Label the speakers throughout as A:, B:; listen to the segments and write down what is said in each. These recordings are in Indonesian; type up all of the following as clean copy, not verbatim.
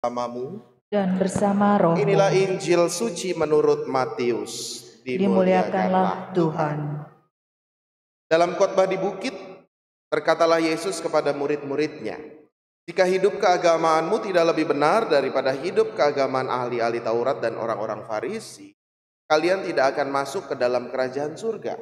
A: bersamamu
B: dan bersama rohmu.
A: Inilah Injil suci menurut Matius.
B: Dimuliakanlah Tuhan.
A: Dalam khotbah di bukit, berkatalah Yesus kepada murid-muridnya, "Jika hidup keagamaanmu tidak lebih benar daripada hidup keagamaan ahli-ahli Taurat dan orang-orang Farisi, kalian tidak akan masuk ke dalam kerajaan surga.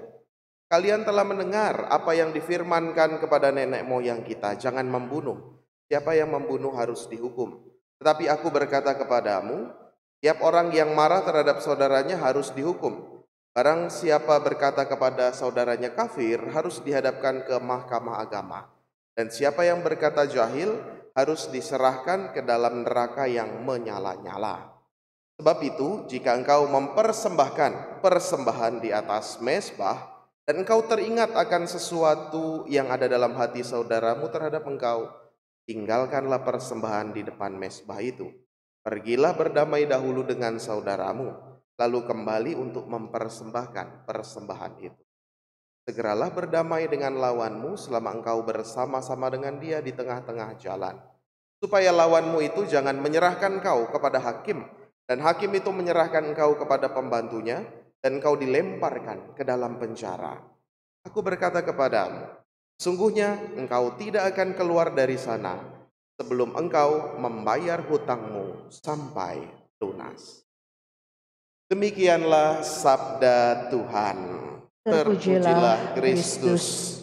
A: Kalian telah mendengar apa yang difirmankan kepada nenek moyang kita, jangan membunuh. Siapa yang membunuh harus dihukum. Tetapi aku berkata kepadamu, tiap orang yang marah terhadap saudaranya harus dihukum. Barang siapa berkata kepada saudaranya kafir harus dihadapkan ke mahkamah agama. Dan siapa yang berkata jahil harus diserahkan ke dalam neraka yang menyala-nyala. Sebab itu, jika engkau mempersembahkan persembahan di atas mezbah, dan engkau teringat akan sesuatu yang ada dalam hati saudaramu terhadap engkau, tinggalkanlah persembahan di depan mezbah itu. Pergilah berdamai dahulu dengan saudaramu, lalu kembali untuk mempersembahkan persembahan itu. Segeralah berdamai dengan lawanmu selama engkau bersama-sama dengan dia di tengah-tengah jalan, supaya lawanmu itu jangan menyerahkan kau kepada hakim, dan hakim itu menyerahkan engkau kepada pembantunya, dan engkau dilemparkan ke dalam penjara. Aku berkata kepadamu, sungguhnya engkau tidak akan keluar dari sana sebelum engkau membayar hutangmu sampai lunas." Demikianlah sabda Tuhan. Terpujilah Kristus.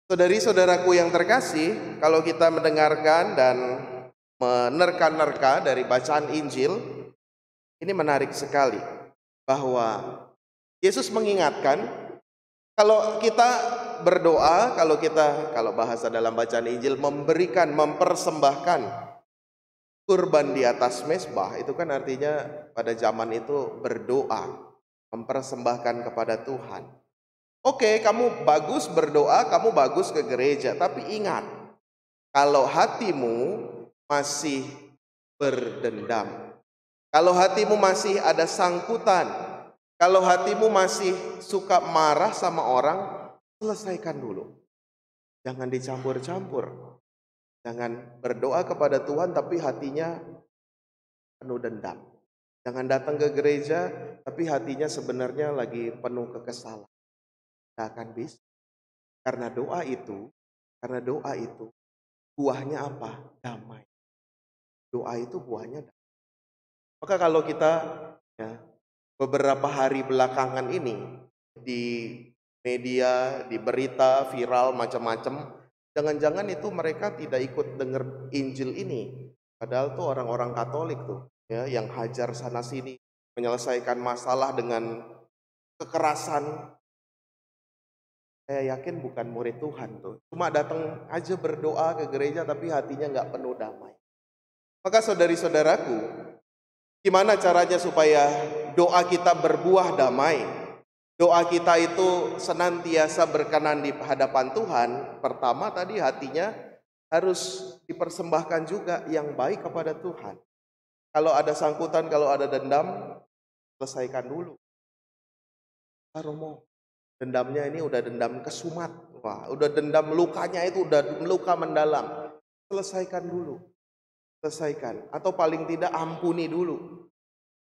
A: Saudari-saudaraku yang terkasih, kalau kita mendengarkan dan menerka-nerka dari bacaan Injil, ini menarik sekali bahwa Yesus mengingatkan kalau kita berdoa, kalau bahasa dalam bacaan Injil mempersembahkan kurban di atas mezbah, itu kan artinya pada zaman itu berdoa, mempersembahkan kepada Tuhan. Oke, kamu bagus berdoa, kamu bagus ke gereja, tapi ingat, kalau hatimu masih berdendam, kalau hatimu masih ada sangkutan, kalau hatimu masih suka marah sama orang, selesaikan dulu. Jangan dicampur-campur. Jangan berdoa kepada Tuhan tapi hatinya penuh dendam. Jangan datang ke gereja tapi hatinya sebenarnya lagi penuh kekesalan. Tidak akan bisa. Karena doa itu buahnya apa? Damai. Doa itu buahnya damai. Maka kalau kita beberapa hari belakangan ini di media, di berita, viral macam-macam, jangan-jangan itu mereka tidak ikut dengar Injil ini. Padahal tuh orang-orang Katolik tuh yang hajar sana sini, menyelesaikan masalah dengan kekerasan. Saya yakin bukan murid Tuhan tuh. Cuma datang aja berdoa ke gereja tapi hatinya nggak penuh damai. Maka saudari-saudaraku, gimana caranya supaya doa kita berbuah damai? Doa kita itu senantiasa berkenan di hadapan Tuhan. Pertama tadi hatinya harus dipersembahkan juga yang baik kepada Tuhan. Kalau ada sangkutan, kalau ada dendam, selesaikan dulu. Romo, dendamnya ini udah dendam kesumat. Wah, udah dendam lukanya itu udah luka mendalam. Selesaikan dulu. Selesaikan. Atau paling tidak ampuni dulu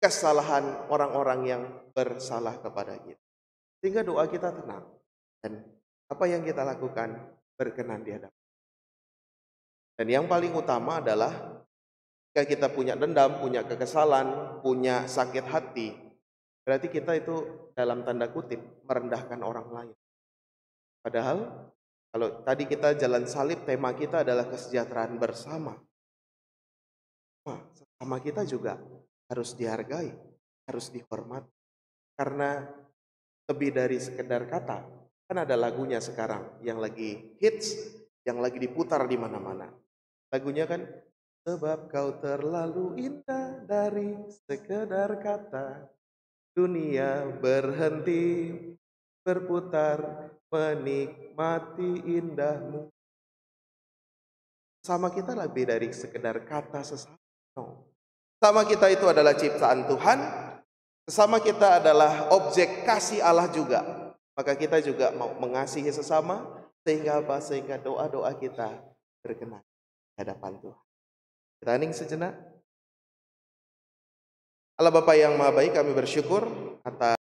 A: kesalahan orang-orang yang bersalah kepada kita. Sehingga doa kita tenang. Dan apa yang kita lakukan berkenan di hadapan. Dan yang paling utama adalah jika kita punya dendam, punya kekesalan, punya sakit hati, berarti kita itu dalam tanda kutip merendahkan orang lain. Padahal kalau tadi kita jalan salib, tema kita adalah kesejahteraan bersama. Sesama kita juga harus dihargai, harus dihormati. Karena lebih dari sekedar kata, kan ada lagunya sekarang yang lagi hits, yang lagi diputar di mana-mana. Lagunya kan, sebab kau terlalu indah dari sekedar kata, dunia berhenti berputar menikmati indahmu. Sama kita lebih dari sekedar kata sesama. Sama kita itu adalah ciptaan Tuhan, sesama kita adalah objek kasih Allah juga. Maka kita juga mau mengasihi sesama, sehingga apa? Sehingga doa-doa kita berkenan. hadapan Tuhan. Kita hening sejenak. Allah Bapa yang Maha Baik, kami bersyukur atas